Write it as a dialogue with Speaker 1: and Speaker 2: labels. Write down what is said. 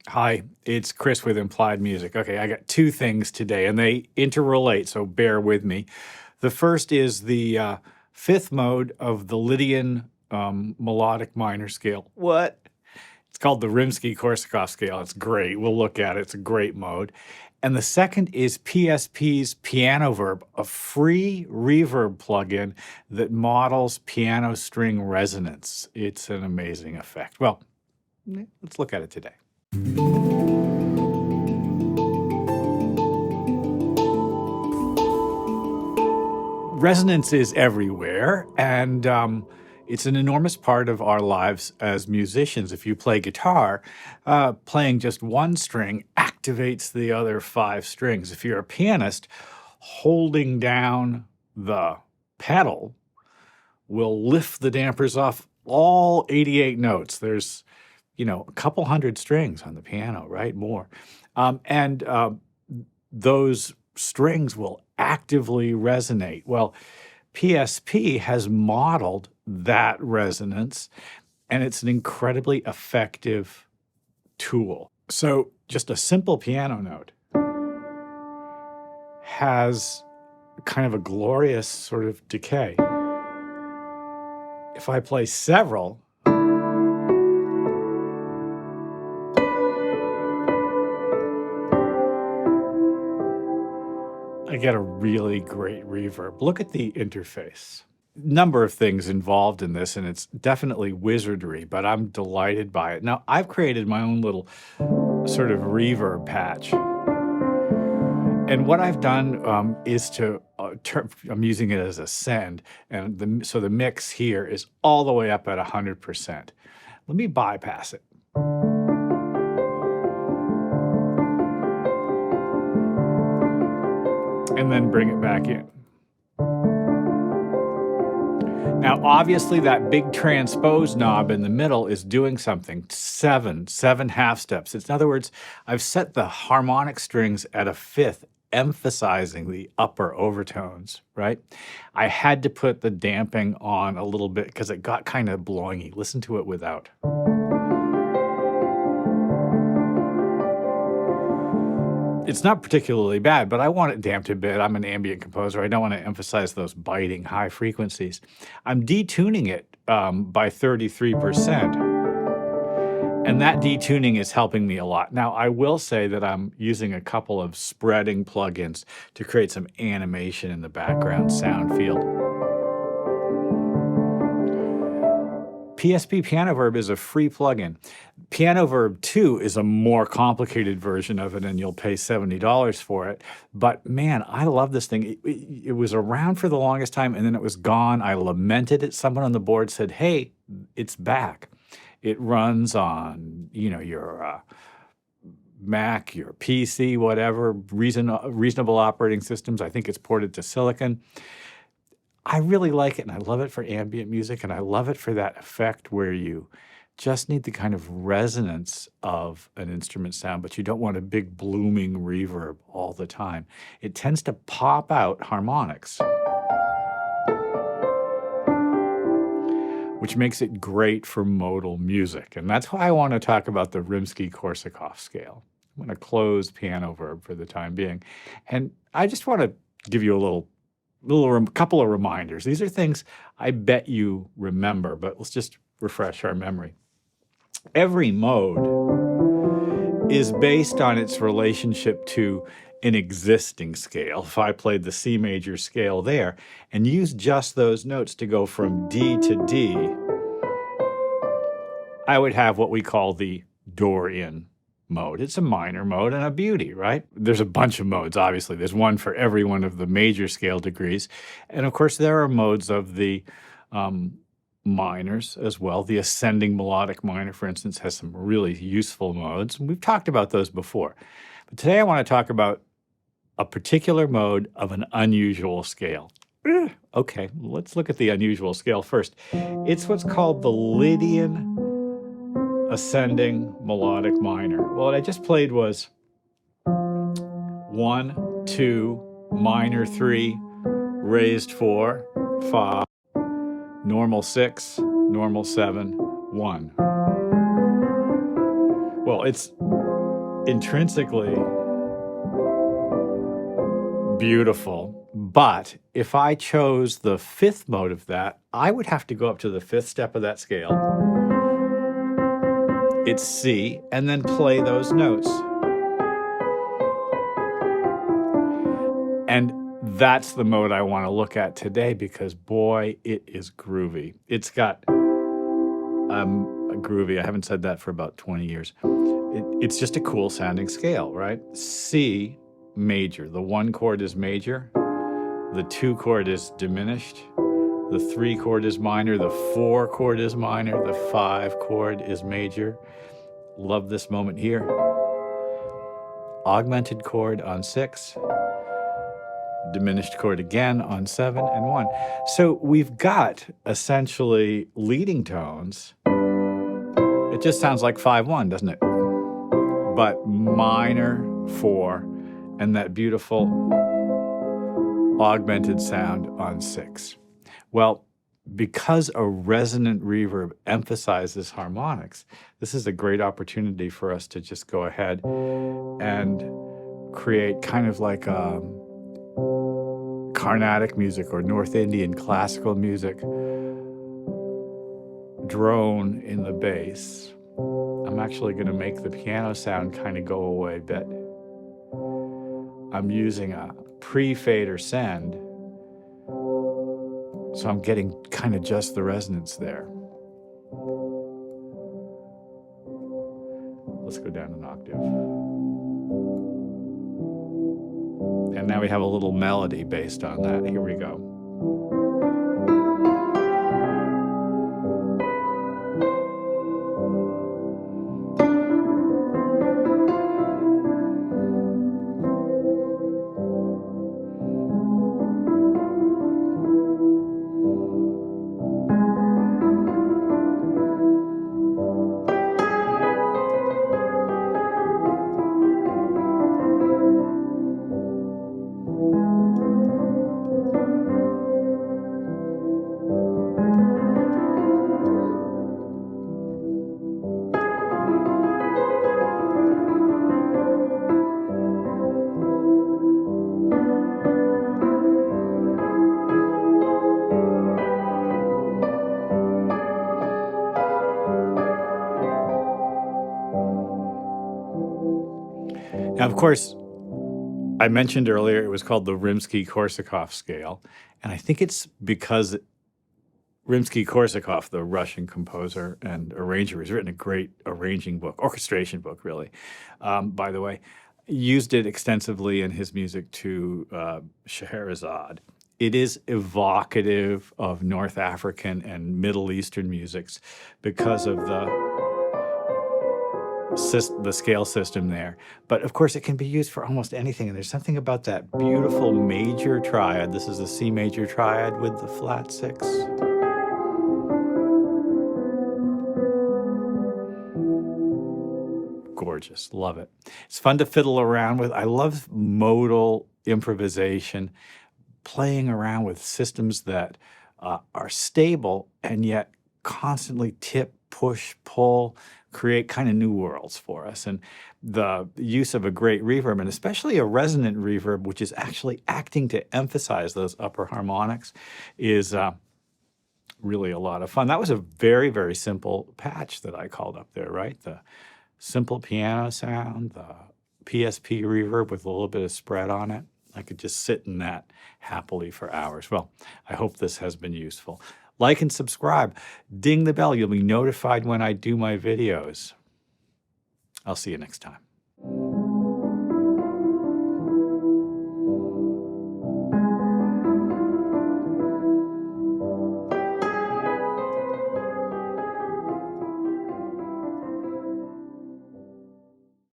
Speaker 1: Hi, it's Chris with Implied Music. Okay, I got two things today, and they interrelate, so bear with me. The first is the fifth mode of the Lydian melodic minor scale. What? It's called the Rimsky-Korsokov Scale. It's great. We'll look at it. It's a great mode. And the second is PSP's PianoVerb, a free reverb plugin that models piano string resonance. It's an amazing effect. Well, let's look at it today. Resonance is everywhere, and it's an enormous part of our lives as musicians. If you play guitar, playing just one string activates the other five strings. If you're a pianist, holding down the pedal will lift the dampers off all 88 notes. There's a couple hundred strings on the piano, right? More. Those strings will actively resonate. Well, PSP has modeled that resonance, and it's an incredibly effective tool. So just a simple piano note has kind of a glorious sort of decay. If I play several, I get a really great reverb. Look at the interface. Number of things involved in this, and it's definitely wizardry, but I'm delighted by it. Now, I've created my own little sort of reverb patch. And what I've done is to, I'm using it as a send, and so the mix here is all the way up at 100%. Let me bypass it. And then bring it back in. Now, obviously, that big transpose knob in the middle is doing something. Seven half steps. In other words, I've set the harmonic strings at a fifth, emphasizing the upper overtones, right? I had to put the damping on a little bit because it got kind of blowingy. Listen to it without. It's not particularly bad, but I want it damped a bit. I'm an ambient composer. I don't want to emphasize those biting high frequencies. I'm detuning it by 33%, and that detuning is helping me a lot. Now, I will say that I'm using a couple of spreading plugins to create some animation in the background sound field. PSP PianoVerb is a free plugin. PianoVerb 2 is a more complicated version of it, and you'll pay $70 for it. But man, I love this thing. It was around for the longest time, and then it was gone. I lamented it. Someone on the board said, hey, it's back. It runs on, your Mac, your PC, whatever, reasonable operating systems. I think it's ported to Silicon. I really like it, and I love it for ambient music, and I love it for that effect where you just need the kind of resonance of an instrument sound, but you don't want a big blooming reverb all the time. It tends to pop out harmonics, which makes it great for modal music. And that's why I want to talk about the Rimsky-Korsokov scale. I'm going to close PianoVerb for the time being. And I just want to give you a couple of reminders. These are things I bet you remember, but let's just refresh our memory. Every mode is based on its relationship to an existing scale. If I played the C major scale there and used just those notes to go from D to D, I would have what we call the Dorian mode. It's a minor mode and a beauty, right? There's a bunch of modes, obviously. There's one for every one of the major scale degrees. And of course, there are modes of the minors as well. The ascending melodic minor, for instance, has some really useful modes. And we've talked about those before. But today I want to talk about a particular mode of an unusual scale. Okay, let's look at the unusual scale first. It's what's called the Lydian ascending melodic minor. Well, what I just played was 1, 2, minor 3, raised 4, 5, normal 6, normal 7, 1. Well, it's intrinsically beautiful, but if I chose the fifth mode of that, I would have to go up to the fifth step of that scale. It's C, and then play those notes. And that's the mode I want to look at today because, boy, it is groovy. It's got groovy. I haven't said that for about 20 years. It's just a cool sounding scale, right? C major. The 1 chord is major. The 2 chord is diminished. The 3 chord is minor. The 4 chord is minor. The 5 chord is major. Love this moment here. Augmented chord on 6. Diminished chord again on 7 and 1. So we've got essentially leading tones. It just sounds like 5-1, doesn't it? But minor 4 and that beautiful augmented sound on 6. Well, because a resonant reverb emphasizes harmonics, this is a great opportunity for us to just go ahead and create kind of like a Carnatic music or North Indian classical music drone in the bass. I'm actually going to make the piano sound kind of go away a bit. I'm using a pre-fader send, so I'm getting kind of just the resonance there. Let's go down an octave. And now we have a little melody based on that. Here we go. Now, of course, I mentioned earlier it was called the Rimsky-Korsokov Scale, and I think it's because Rimsky-Korsakov, the Russian composer and arranger, has written a great arranging book, orchestration book, really, by the way, used it extensively in his music to Scheherazade. It is evocative of North African and Middle Eastern musics because of the scale system there. But of course, it can be used for almost anything. And there's something about that beautiful major triad. This is the C major triad with the flat 6. Gorgeous. Love it. It's fun to fiddle around with. I love modal improvisation, playing around with systems that are stable and yet constantly tip, push, pull, create kind of new worlds for us. And the use of a great reverb, and especially a resonant reverb, which is actually acting to emphasize those upper harmonics, is really a lot of fun. That was a very, very simple patch that I called up there, right? The simple piano sound, the PSP reverb with a little bit of spread on it. I could just sit in that happily for hours. Well, I hope this has been useful. Like and subscribe. Ding the bell. You'll be notified when I do my videos. I'll see you next time.